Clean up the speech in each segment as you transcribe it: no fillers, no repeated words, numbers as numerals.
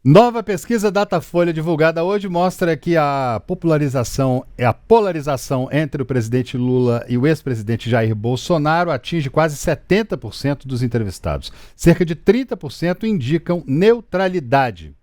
Nova pesquisa Datafolha divulgada hoje mostra que a polarização entre o presidente Lula e o ex-presidente Jair Bolsonaro atinge quase 70% dos entrevistados. Cerca de 30% indicam neutralidade.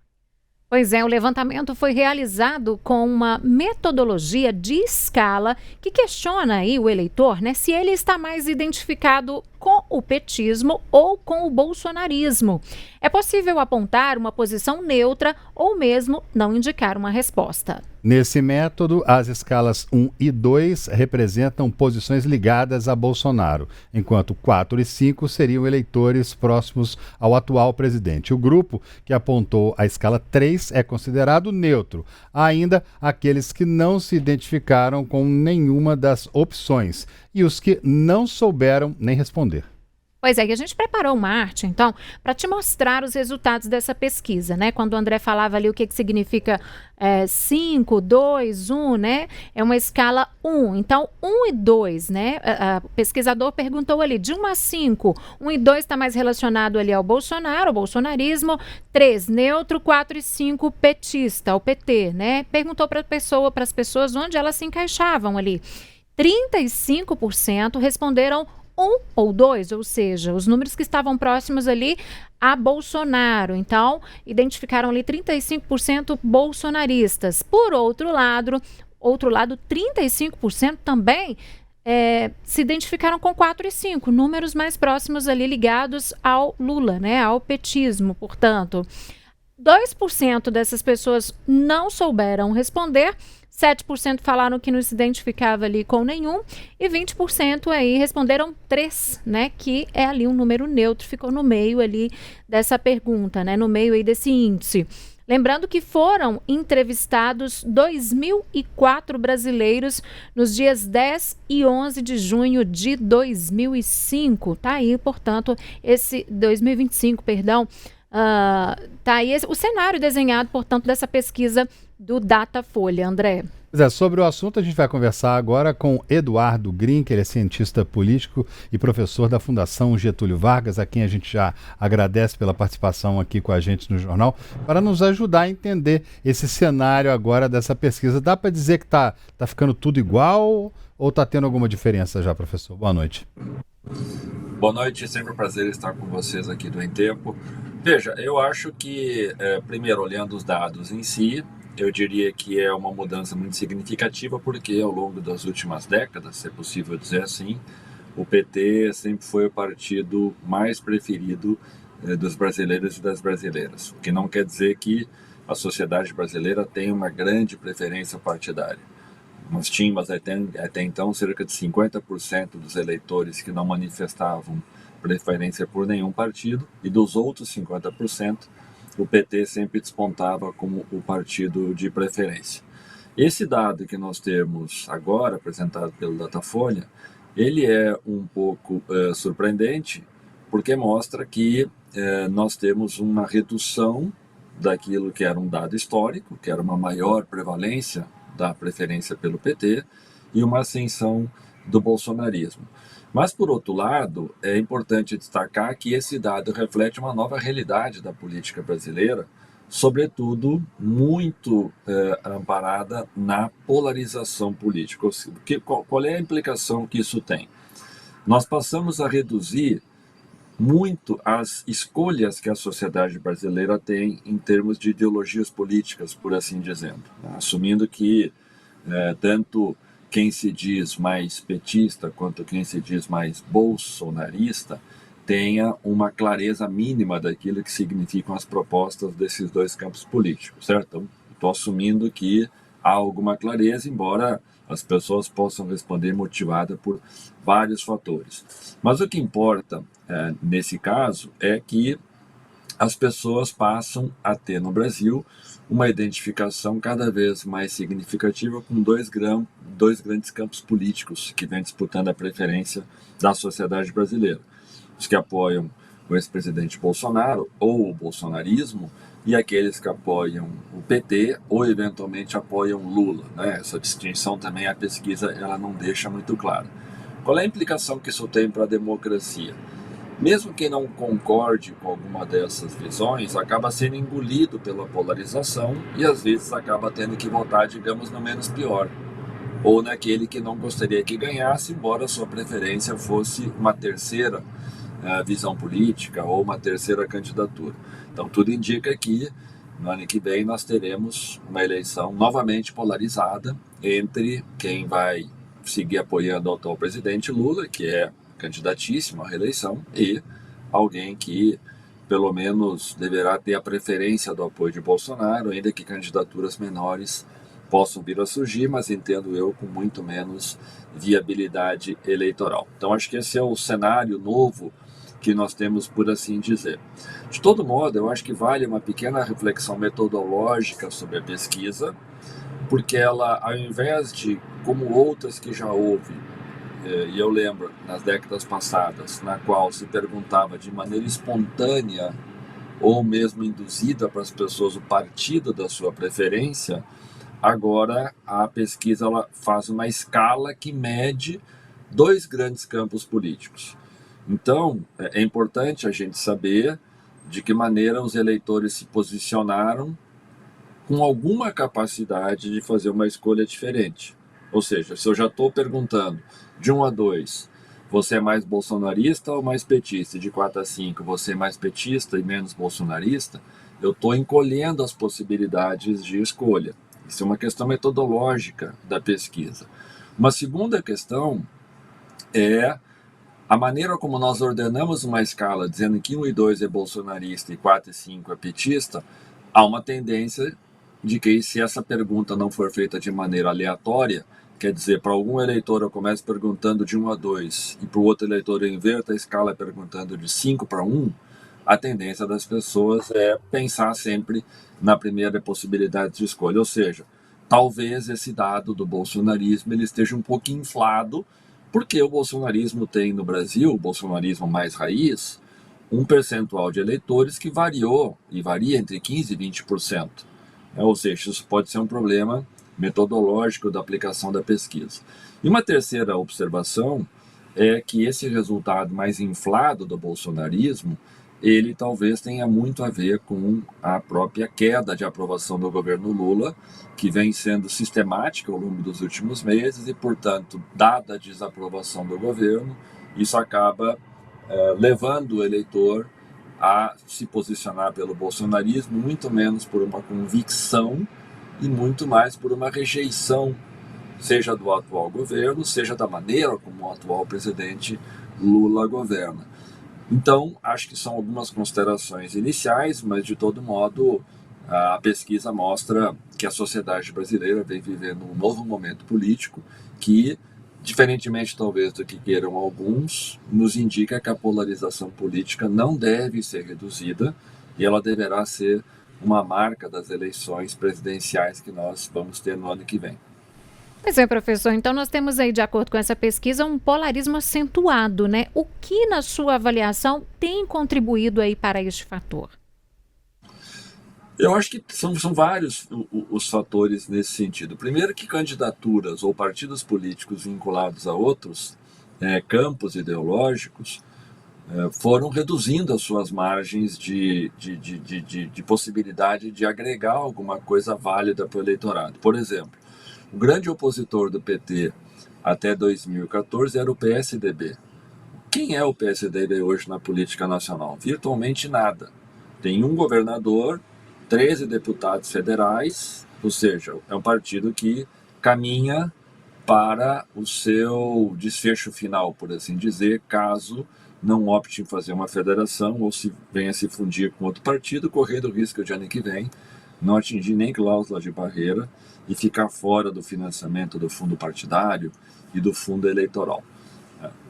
Pois é, o levantamento foi realizado com uma metodologia de escala que questiona aí o eleitor, né, se ele está mais identificado com o petismo ou com o bolsonarismo. É possível apontar uma posição neutra ou mesmo não indicar uma resposta. Nesse método, as escalas 1 e 2 representam posições ligadas a Bolsonaro, enquanto 4 e 5 seriam eleitores próximos ao atual presidente. O grupo que apontou a escala 3 é considerado neutro. Há ainda aqueles que não se identificaram com nenhuma das opções e os que não souberam nem responder. Pois é, e a gente preparou uma arte, então, para te mostrar os resultados dessa pesquisa, né? Quando o André falava ali o que significa 5, 2, 1, né? É uma escala 1. Então, 1 e 2, né? O pesquisador perguntou ali, de 1 a 5, 1 e 2 está mais relacionado ali ao Bolsonaro, ao bolsonarismo, 3, neutro, 4 e 5, petista, ao PT, né? Perguntou para as pessoas onde elas se encaixavam ali. 35% responderam 1 ou 2, ou seja, os números que estavam próximos ali a Bolsonaro. Então, identificaram ali 35% bolsonaristas. Por outro lado, 35% também se identificaram com 4 e 5, números mais próximos ali ligados ao Lula, né, ao petismo, portanto. 2% dessas pessoas não souberam responder, 7% falaram que não se identificava ali com nenhum e 20% aí responderam 3, né, que é ali um número neutro, ficou no meio ali dessa pergunta, né, no meio aí desse índice. Lembrando que foram entrevistados 2.004 brasileiros nos dias 10 e 11 de junho de 2005. Tá aí, portanto, esse 2025, perdão. Tá aí o cenário desenhado, portanto, dessa pesquisa do Datafolha, André. Sobre o assunto, a gente vai conversar agora com Eduardo Green, que ele é cientista político e professor da Fundação Getúlio Vargas, a quem a gente já agradece pela participação aqui com a gente no jornal, para nos ajudar a entender esse cenário agora dessa pesquisa. Dá para dizer que tá ficando tudo igual ou está tendo alguma diferença já, professor? Boa noite. Boa noite, sempre um prazer estar com vocês aqui do Em Tempo. Veja, eu acho que, primeiro, olhando os dados em si, eu diria que é uma mudança muito significativa, porque ao longo das últimas décadas, se é possível dizer assim, o PT sempre foi o partido mais preferido dos brasileiros e das brasileiras, o que não quer dizer que a sociedade brasileira tem uma grande preferência partidária. Nós tínhamos até então cerca de 50% dos eleitores que não manifestavam preferência por nenhum partido, e dos outros 50%, o PT sempre despontava como o partido de preferência. Esse dado que nós temos agora, apresentado pelo Datafolha, ele é um pouco surpreendente, porque mostra que nós temos uma redução daquilo que era um dado histórico, que era uma maior prevalência da preferência pelo PT, e uma ascensão do bolsonarismo. Mas, por outro lado, é importante destacar que esse dado reflete uma nova realidade da política brasileira, sobretudo muito amparada na polarização política. Qual é a implicação que isso tem? Nós passamos a reduzir muito as escolhas que a sociedade brasileira tem em termos de ideologias políticas, por assim dizendo, assumindo que tanto quem se diz mais petista quanto quem se diz mais bolsonarista tenha uma clareza mínima daquilo que significam as propostas desses dois campos políticos, certo? Então, estou assumindo que há alguma clareza, embora as pessoas possam responder motivada por vários fatores. Mas o que importa nesse caso é que as pessoas passam a ter no Brasil uma identificação cada vez mais significativa com dois grandes campos políticos que vêm disputando a preferência da sociedade brasileira. Os que apoiam o ex-presidente Bolsonaro ou o bolsonarismo, e aqueles que apoiam o PT ou eventualmente apoiam Lula, né? Essa distinção também a pesquisa ela não deixa muito clara. Qual é a implicação que isso tem para a democracia? mesmo quem não concorde com alguma dessas visões, acaba sendo engolido pela polarização e às vezes acaba tendo que votar, digamos, no menos pior, ou naquele que não gostaria que ganhasse, embora sua preferência fosse uma terceira visão política ou uma terceira candidatura. Então tudo indica que no ano que vem nós teremos uma eleição novamente polarizada entre quem vai seguir apoiando o atual presidente Lula, que é candidatíssimo à reeleição, e alguém que pelo menos deverá ter a preferência do apoio de Bolsonaro, ainda que candidaturas menores possam vir a surgir, mas entendo eu com muito menos viabilidade eleitoral. Então acho que esse é o cenário novo que nós temos, por assim dizer. De todo modo, eu acho que vale uma pequena reflexão metodológica sobre a pesquisa, porque ela, ao invés de, como outras que já houve, e eu lembro nas décadas passadas, na qual se perguntava de maneira espontânea ou mesmo induzida para as pessoas o partido da sua preferência, agora a pesquisa ela faz uma escala que mede dois grandes campos políticos. Então, é importante a gente saber de que maneira os eleitores se posicionaram com alguma capacidade de fazer uma escolha diferente. Ou seja, se eu já estou perguntando de 1 a 2, você é mais bolsonarista ou mais petista? De 4 a 5, você é mais petista e menos bolsonarista? Eu estou encolhendo as possibilidades de escolha. Isso é uma questão metodológica da pesquisa. Uma segunda questão é a maneira como nós ordenamos uma escala, dizendo que 1 e 2 é bolsonarista e 4 e 5 é petista, há uma tendência de que, se essa pergunta não for feita de maneira aleatória, quer dizer, para algum eleitor eu começo perguntando de 1 a 2 e para o outro eleitor eu inverto a escala perguntando de 5 para 1, a tendência das pessoas é pensar sempre na primeira possibilidade de escolha. Ou seja, talvez esse dado do bolsonarismo ele esteja um pouco inflado, porque o bolsonarismo tem no Brasil, o bolsonarismo mais raiz, um percentual de eleitores que variou e varia entre 15% e 20%. Ou seja, isso pode ser um problema metodológico da aplicação da pesquisa. E uma terceira observação é que esse resultado mais inflado do bolsonarismo, ele talvez tenha muito a ver com a própria queda de aprovação do governo Lula, que vem sendo sistemática ao longo dos últimos meses e, portanto, dada a desaprovação do governo, isso acaba levando o eleitor a se posicionar pelo bolsonarismo, muito menos por uma convicção e muito mais por uma rejeição, seja do atual governo, seja da maneira como o atual presidente Lula governa. Então, acho que são algumas considerações iniciais, mas de todo modo a pesquisa mostra que a sociedade brasileira vem vivendo um novo momento político que, diferentemente talvez do que queiram alguns, nos indica que a polarização política não deve ser reduzida e ela deverá ser uma marca das eleições presidenciais que nós vamos ter no ano que vem. Pois é, professor. Então nós temos aí, de acordo com essa pesquisa, um polarismo acentuado, né? O que, na sua avaliação, tem contribuído aí para este fator? Eu acho que são vários os fatores nesse sentido. Primeiro, que candidaturas ou partidos políticos vinculados a outros campos ideológicos foram reduzindo as suas margens de possibilidade de agregar alguma coisa válida para o eleitorado. Por exemplo, o grande opositor do PT até 2014 era o PSDB. Quem é o PSDB hoje na política nacional? Virtualmente nada. Tem um governador, 13 deputados federais, ou seja, é um partido que caminha para o seu desfecho final, por assim dizer, caso não opte em fazer uma federação ou se venha se fundir com outro partido, correndo o risco de ano que vem não atingir nem cláusula de barreira e ficar fora do financiamento do fundo partidário e do fundo eleitoral.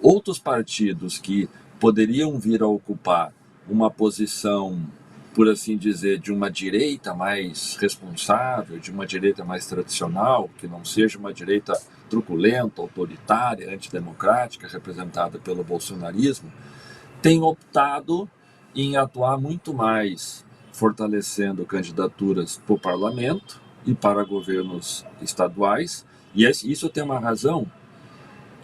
Outros partidos que poderiam vir a ocupar uma posição, por assim dizer, de uma direita mais responsável, de uma direita mais tradicional, que não seja uma direita truculenta, autoritária, antidemocrática, representada pelo bolsonarismo, têm optado em atuar muito mais fortalecendo candidaturas para o parlamento e para governos estaduais. E isso tem uma razão.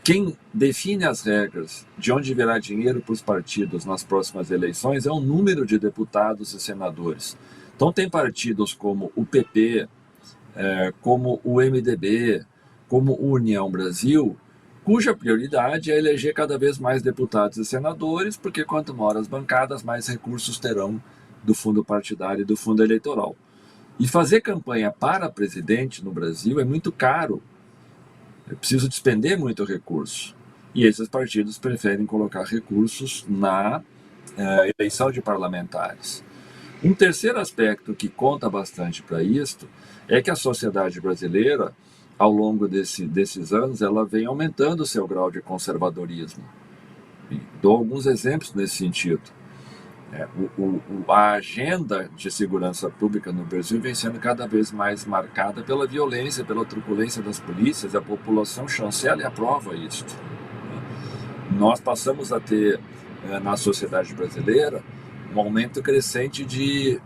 quem define as regras de onde virá dinheiro para os partidos nas próximas eleições é o número de deputados e senadores. Então tem partidos como o PP, como o MDB, como o União Brasil, cuja prioridade é eleger cada vez mais deputados e senadores, porque quanto maior as bancadas, mais recursos terão do fundo partidário e do fundo eleitoral. E fazer campanha para presidente no Brasil é muito caro. É preciso despender muito recurso. E esses partidos preferem colocar recursos na eleição de parlamentares. Um terceiro aspecto que conta bastante para isto é que a sociedade brasileira, ao longo desses anos, ela vem aumentando o seu grau de conservadorismo. E dou alguns exemplos nesse sentido. A agenda de segurança pública no Brasil vem sendo cada vez mais marcada pela violência, pela truculência das polícias, e a população chancela e aprova isso. Nós passamos a ter, na sociedade brasileira, um aumento crescente de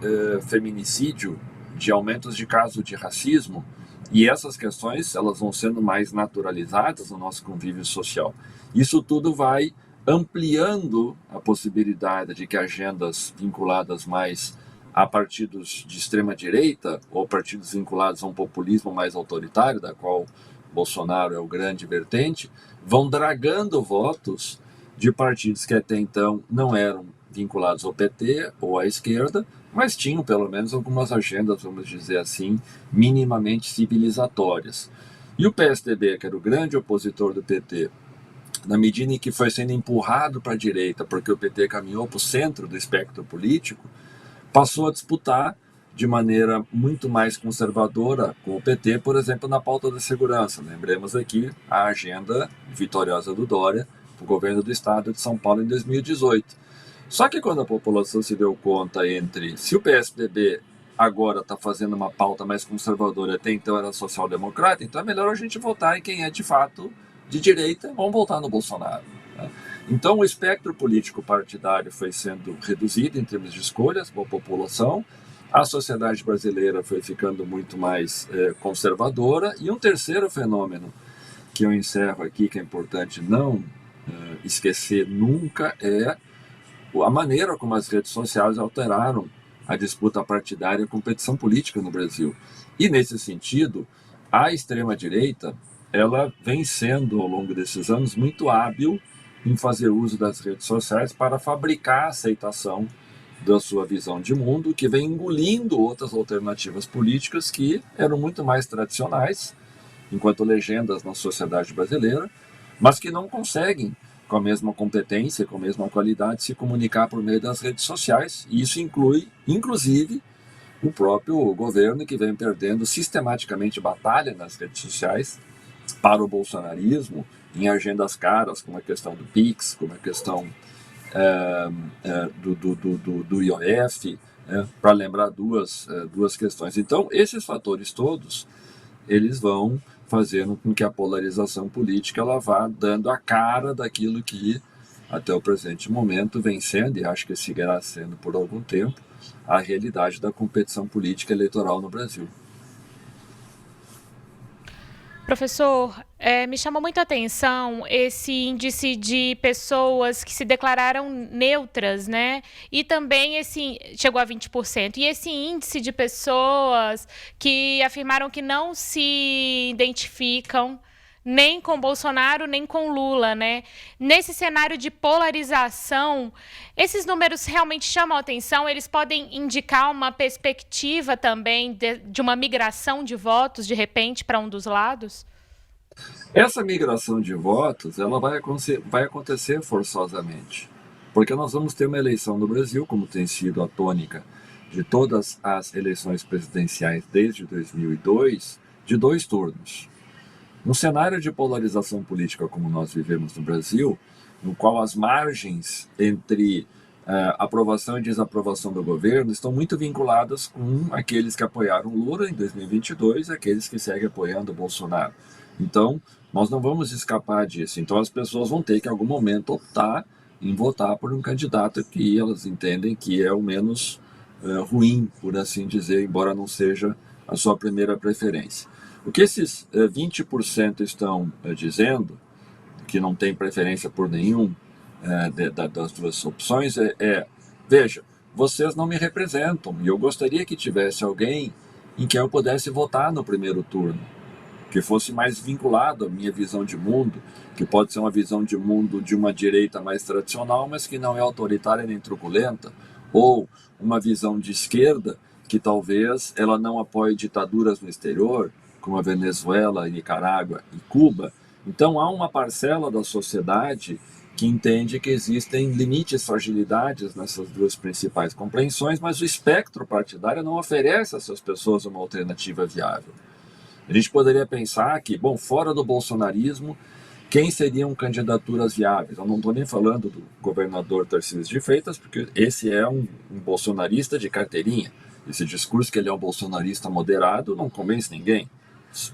feminicídio, de aumentos de casos de racismo, e essas questões elas vão sendo mais naturalizadas no nosso convívio social. Isso tudo vai ampliando a possibilidade de que agendas vinculadas mais a partidos de extrema-direita ou partidos vinculados a um populismo mais autoritário, da qual Bolsonaro é o grande vertente, vão dragando votos de partidos que até então não eram vinculados ao PT ou à esquerda, mas tinham pelo menos algumas agendas, vamos dizer assim, minimamente civilizatórias. E o PSDB, que era o grande opositor do PT, na medida em que foi sendo empurrado para a direita, porque o PT caminhou para o centro do espectro político, passou a disputar de maneira muito mais conservadora com o PT, por exemplo, na pauta da segurança. Lembremos aqui a agenda vitoriosa do Dória para o governo do estado de São Paulo em 2018. Só que quando a população se deu conta se o PSDB agora está fazendo uma pauta mais conservadora, até então era social-democrata, então é melhor a gente votar em quem é de fato de direita, vamos voltar no Bolsonaro. Né? Então o espectro político partidário foi sendo reduzido em termos de escolhas para a população, a sociedade brasileira foi ficando muito mais conservadora, e um terceiro fenômeno que eu encerro aqui, que é importante não esquecer nunca, é a maneira como as redes sociais alteraram a disputa partidária e a competição política no Brasil. E nesse sentido, a extrema-direita ela vem sendo, ao longo desses anos, muito hábil em fazer uso das redes sociais para fabricar a aceitação da sua visão de mundo, que vem engolindo outras alternativas políticas que eram muito mais tradicionais, enquanto legendas na sociedade brasileira, mas que não conseguem, com a mesma competência, com a mesma qualidade, se comunicar por meio das redes sociais. E isso inclui, inclusive, o próprio governo, que vem perdendo sistematicamente batalha nas redes sociais para o bolsonarismo, em agendas caras, como a questão do PIX, como a questão do IOF, para lembrar duas questões. Então, esses fatores todos, eles vão fazendo com que a polarização política ela vá dando a cara daquilo que, até o presente momento, vem sendo, e acho que seguirá sendo por algum tempo, a realidade da competição política eleitoral no Brasil. Professor, me chamou muito a atenção esse índice de pessoas que se declararam neutras, né? E também chegou a 20%. E esse índice de pessoas que afirmaram que não se identificam nem com Bolsonaro, nem com Lula, né? Nesse cenário de polarização, esses números realmente chamam a atenção? Eles podem indicar uma perspectiva também de uma migração de votos, de repente, para um dos lados? Essa migração de votos ela vai acontecer forçosamente, porque nós vamos ter uma eleição no Brasil, como tem sido a tônica de todas as eleições presidenciais desde 2002, de 2 turnos. Um cenário de polarização política como nós vivemos no Brasil, no qual as margens entre aprovação e desaprovação do governo estão muito vinculadas com aqueles que apoiaram Lula em 2022 e aqueles que seguem apoiando Bolsonaro. Então, nós não vamos escapar disso. Então, as pessoas vão ter que, em algum momento, optar em votar por um candidato que elas entendem que é o menos ruim, por assim dizer, embora não seja a sua primeira preferência. O que esses 20% estão dizendo, que não tem preferência por nenhum das duas opções, veja, vocês não me representam e eu gostaria que tivesse alguém em quem eu pudesse votar no primeiro turno, que fosse mais vinculado à minha visão de mundo, que pode ser uma visão de mundo de uma direita mais tradicional, mas que não é autoritária nem truculenta, ou uma visão de esquerda que talvez ela não apoie ditaduras no exterior, como a Venezuela, Nicarágua e Cuba. Então há uma parcela da sociedade que entende que existem limites, fragilidades nessas duas principais compreensões, mas o espectro partidário não oferece a essas pessoas uma alternativa viável. A gente poderia pensar que, bom, fora do bolsonarismo, quem seriam candidaturas viáveis? Eu não estou nem falando do governador Tarcísio de Freitas, porque esse é um bolsonarista de carteirinha. Esse discurso que ele é um bolsonarista moderado não convence ninguém.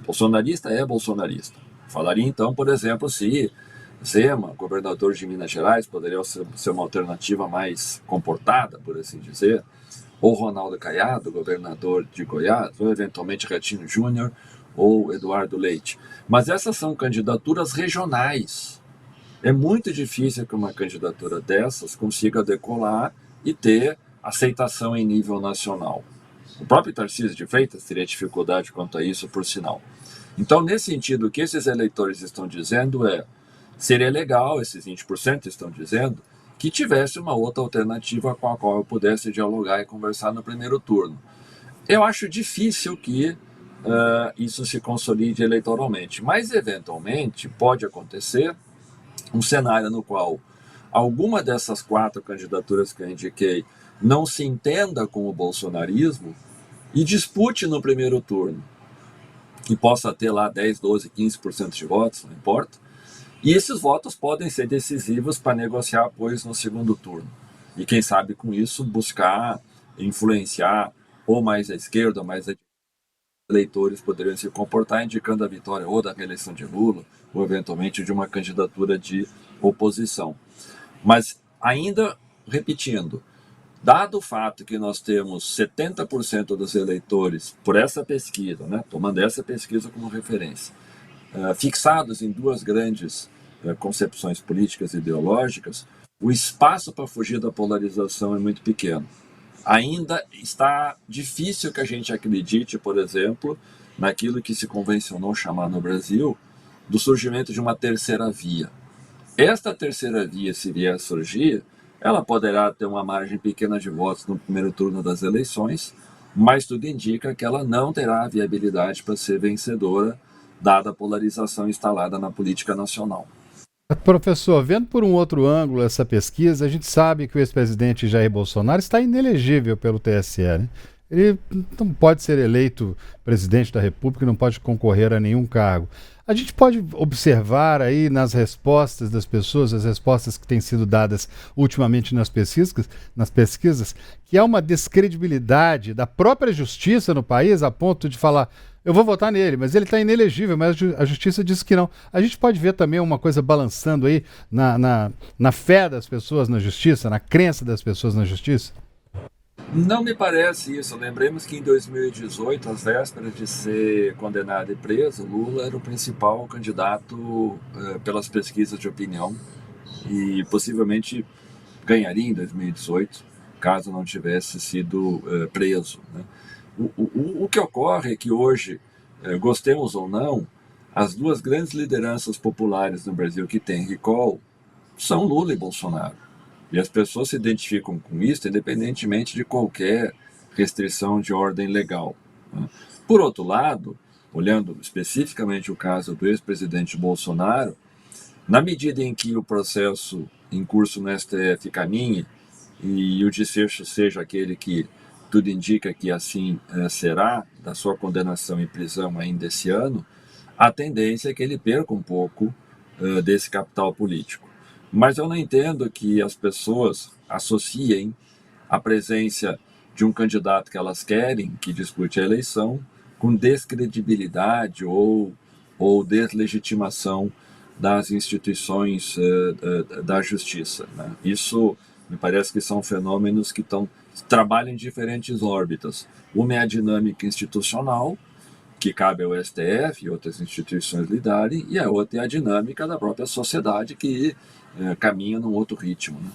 Bolsonarista é bolsonarista. Falaria então, por exemplo, se Zema, governador de Minas Gerais, poderia ser uma alternativa mais comportada, por assim dizer, ou Ronaldo Caiado, governador de Goiás, ou eventualmente Ratinho Júnior, ou Eduardo Leite. Mas essas são candidaturas regionais. É muito difícil que uma candidatura dessas consiga decolar e ter aceitação em nível nacional. O próprio Tarcísio de Freitas teria dificuldade quanto a isso, por sinal. Então, nesse sentido, o que esses eleitores estão dizendo seria legal, esses 20% estão dizendo, que tivesse uma outra alternativa com a qual eu pudesse dialogar e conversar no primeiro turno. Eu acho difícil que isso se consolide eleitoralmente, mas eventualmente pode acontecer um cenário no qual alguma dessas 4 candidaturas que eu indiquei não se entenda com o bolsonarismo e dispute no primeiro turno, que possa ter lá 10, 12, 15% de votos, não importa, e esses votos podem ser decisivos para negociar apoios no segundo turno. E quem sabe com isso buscar influenciar ou mais à esquerda ou mais à direita. Eleitores poderiam se comportar indicando a vitória ou da reeleição de Lula ou eventualmente de uma candidatura de oposição. Mas ainda repetindo, dado o fato que nós temos 70% dos eleitores por essa pesquisa, tomando essa pesquisa como referência, fixados em 2 grandes concepções políticas e ideológicas, o espaço para fugir da polarização é muito pequeno. Ainda está difícil que a gente acredite, por exemplo, naquilo que se convencionou chamar no Brasil do surgimento de uma terceira via. Esta terceira via, se vier a surgir, ela poderá ter uma margem pequena de votos no primeiro turno das eleições, mas tudo indica que ela não terá viabilidade para ser vencedora, dada a polarização instalada na política nacional. Professor, vendo por um outro ângulo essa pesquisa, a gente sabe que o ex-presidente Jair Bolsonaro está inelegível pelo TSE, né? Ele não pode ser eleito presidente da República, não pode concorrer a nenhum cargo. A gente pode observar aí nas respostas das pessoas, as respostas que têm sido dadas ultimamente nas pesquisas, que há uma descredibilidade da própria justiça no país a ponto de falar: eu vou votar nele, mas ele está inelegível, mas a justiça disse que não. A gente pode ver também uma coisa balançando aí na fé das pessoas na justiça, na crença das pessoas na justiça? Não me parece isso. Lembremos que em 2018, às vésperas de ser condenado e preso, Lula era o principal candidato pelas pesquisas de opinião e possivelmente ganharia em 2018, caso não tivesse sido preso, né? O que ocorre é que hoje, gostemos ou não, as 2 grandes lideranças populares no Brasil que têm recall são Lula e Bolsonaro. E as pessoas se identificam com isso independentemente de qualquer restrição de ordem legal, né? Por outro lado, olhando especificamente o caso do ex-presidente Bolsonaro, na medida em que o processo em curso no STF caminhe e o desfecho seja aquele que tudo indica que assim será, da sua condenação e prisão ainda esse ano, a tendência é que ele perca um pouco desse capital político. Mas eu não entendo que as pessoas associem a presença de um candidato que elas querem, que dispute a eleição, com descredibilidade ou deslegitimação das instituições da justiça, né? Isso me parece que são fenômenos que trabalham em diferentes órbitas. Uma é a dinâmica institucional que cabe ao STF e outras instituições lidarem, e a outra é a dinâmica da própria sociedade que caminha num outro ritmo, né?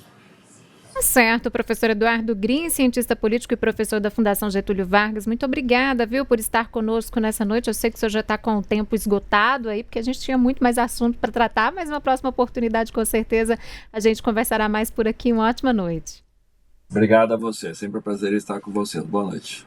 Tá certo, professor Eduardo Grin, cientista político e professor da Fundação Getúlio Vargas. Muito obrigada, viu, por estar conosco nessa noite. Eu sei que o senhor já está com o tempo esgotado aí, porque a gente tinha muito mais assunto para tratar, mas uma próxima oportunidade, com certeza, a gente conversará mais por aqui. Uma ótima noite. Obrigado a você, sempre um prazer estar com vocês. Boa noite.